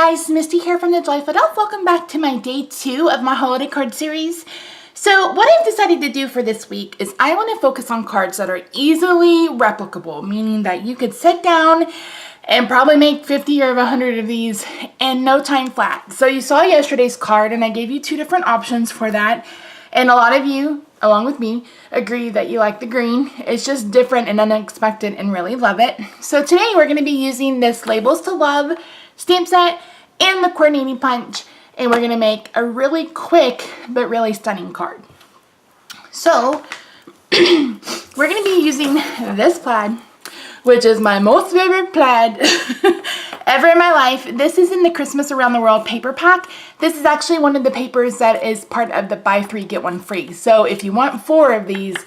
guys, Misty here from TheJollyFatElf. Welcome back to my day 2 of my holiday card series. So what I've decided to do for this week is I want to focus on cards that are easily replicable, meaning that you could sit down and probably make 50 or 100 of these in no time flat. So you saw yesterday's card and I gave you 2 different options for that. And a lot of you, along with me, agree that you like the green. It's just different and unexpected and really love it. So today we're going to be using this Labels to Love stamp set and the coordinating punch, and we're going to make a really quick but really stunning card. So we're going to be using this plaid, which is my most favorite plaid ever in my life. This is in the Christmas Around the World paper pack. This is actually one of the papers that is part of the buy 3 get 1 free. So if you want 4 of these,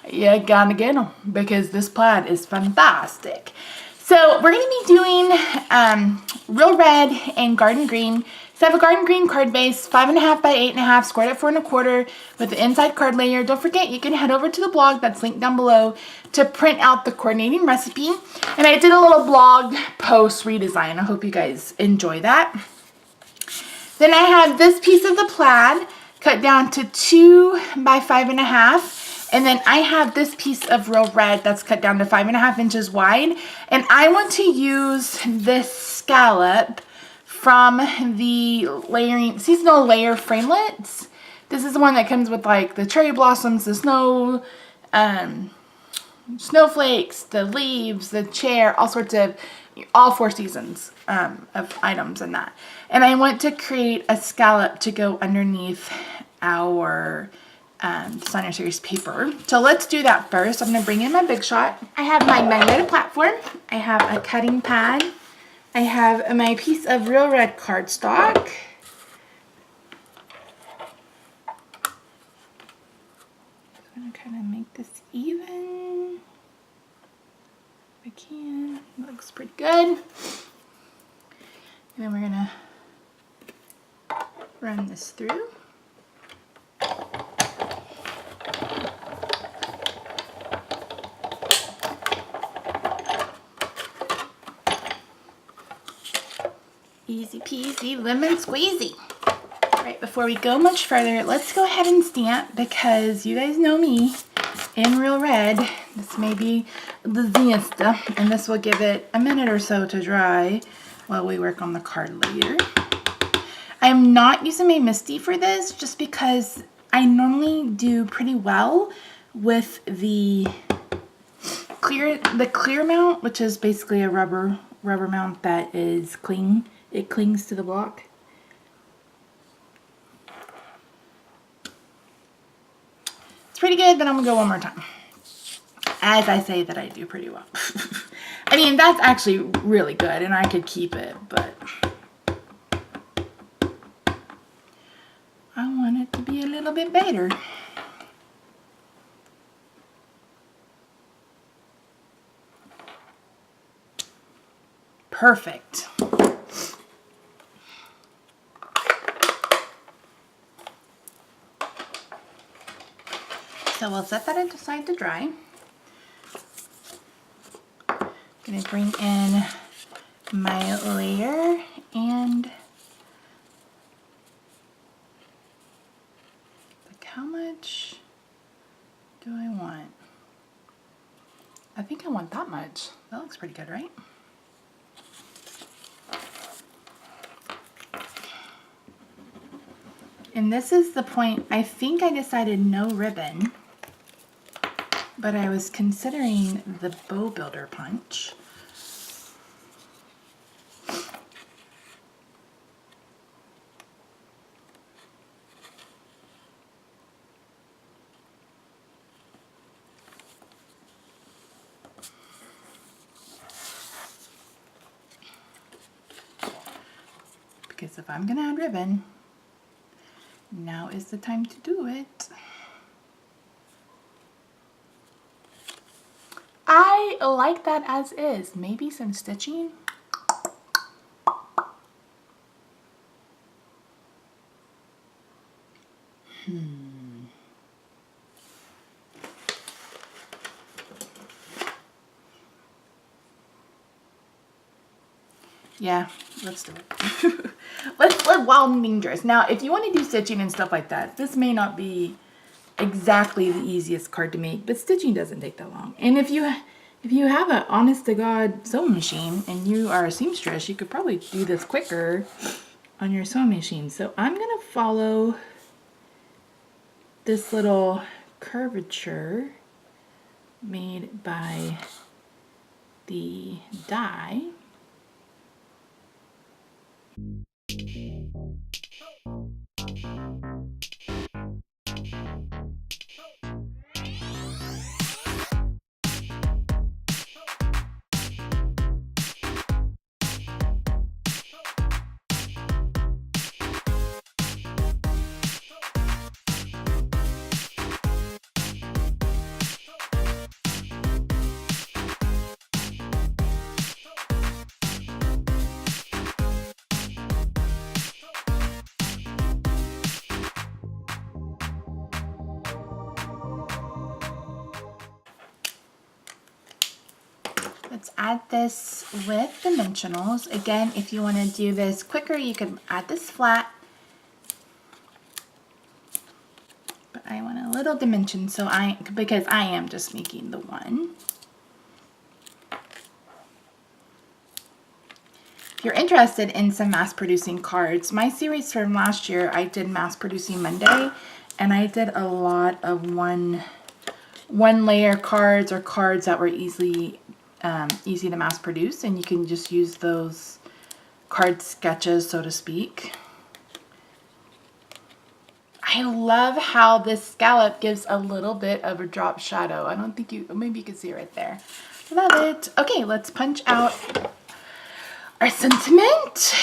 you gotta get them because this plaid is fantastic. So we're going to be doing Real Red and Garden Green. So I have a Garden Green card base, 5.5 by 8.5, squared at 4 1/4 with the inside card layer. Don't forget, you can head over to the blog that's linked down below to print out the coordinating recipe. And I did a little blog post redesign. I hope you guys enjoy that. Then I have this piece of the plaid cut down to 2 by 5.5. And then I have this piece of Real Red that's cut down to 5.5 inches wide. And I want to use this scallop from the layering seasonal layer framelits. This is the one that comes with like the cherry blossoms, the snow, snowflakes, the leaves, the chair, all sorts of, all 4 seasons of items in that. And I want to create a scallop to go underneath our designer series paper. So let's do that first. I'm going to bring in my Big Shot. I have my magnetic platform. I have a cutting pad. I have my piece of Real Red cardstock. I'm going to kind of make this even if I can. It looks pretty good. And then we're going to run this through. Easy peasy, lemon squeezy. All right, before we go much further, let's go ahead and stamp because you guys know me in Real Red. This may be the Zinista, and this will give it a minute or so to dry while we work on the card later. I'm not using my Misty for this just because I normally do pretty well with the clear mount, which is basically a rubber mount that is cling. It clings to the block. It's pretty good, but I'm gonna go one more time. As I say that I do pretty well. I mean, that's actually really good and I could keep it, but I want it to be a little bit better. Perfect. So we'll set that aside to dry. I'm going to bring in my layer and like how much do I want? I think I want that much. That looks pretty good, right? And this is the point, I think I decided no ribbon, but I was considering the bow builder punch. Because if I'm gonna add ribbon, now is the time to do it. I like that as is. Maybe some stitching. Yeah, let's do it. Let's let Wild and Dangerous. Now, if you want to do stitching and stuff like that, this may not be exactly the easiest card to make, but stitching doesn't take that long. And if you have an honest to God sewing machine and you are a seamstress, you could probably do this quicker on your sewing machine. So I'm gonna follow this little curvature made by the die. Let's add this with dimensionals. Again, if you want to do this quicker, you can add this flat. But I want a little dimension because I am just making the one. If you're interested in some mass producing cards, my series from last year, I did mass producing Monday, and I did a lot of one layer cards or cards that were easy to mass produce, and you can just use those card sketches, so to speak. I love how this scallop gives a little bit of a drop shadow. I don't think maybe you can see it right there. Love it. Okay, let's punch out our sentiment.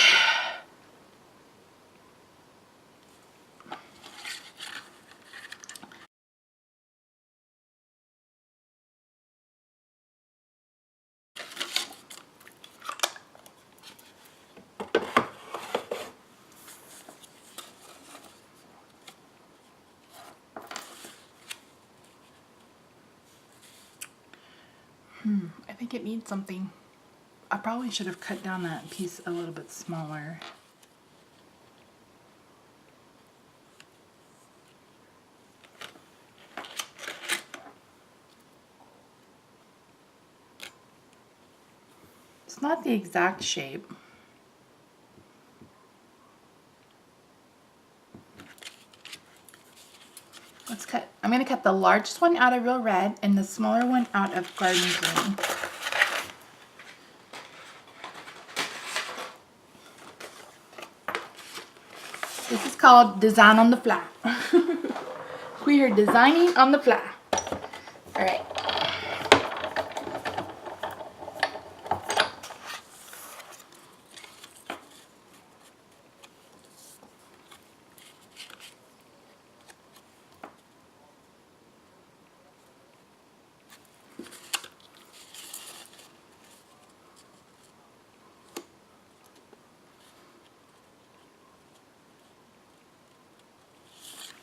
I think it needs something. I probably should have cut down that piece a little bit smaller. It's not the exact shape. Let's cut. I'm going to cut the largest one out of Real Red and the smaller one out of Garden Green. This is called Design on the Fly. We are designing on the fly. All right.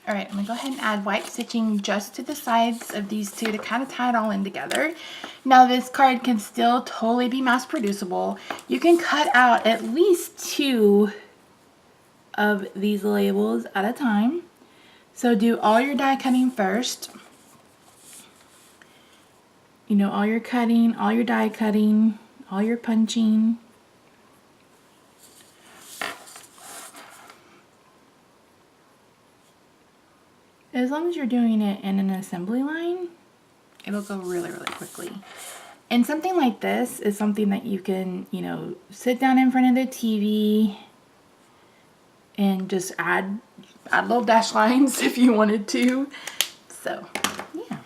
All right, I'm gonna go ahead and add white stitching just to the sides of these two to kind of tie it all in together. Now this card can still totally be mass producible. You can cut out at least 2 of these labels at a time. So do all your die cutting first. You know, all your cutting, all your die cutting, all your punching. As long as you're doing it in an assembly line, it'll go really, really quickly. And something like this is something that you can, you know, sit down in front of the TV and just add little dash lines if you wanted to. So, yeah.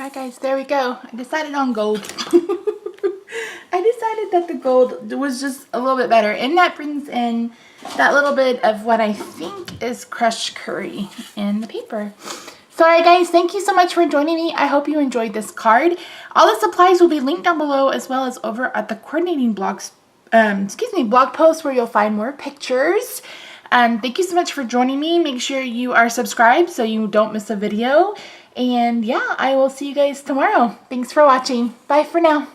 Alright guys, there we go. I decided on gold. I decided that the gold was just a little bit better. And that brings in that little bit of what I think is crushed curry in the paper. So alright guys, thank you so much for joining me. I hope you enjoyed this card. All the supplies will be linked down below, as well as over at the coordinating blog post, where you'll find more pictures. Thank you so much for joining me. Make sure you are subscribed so you don't miss a video. And yeah, I will see you guys tomorrow. Thanks for watching. Bye for now.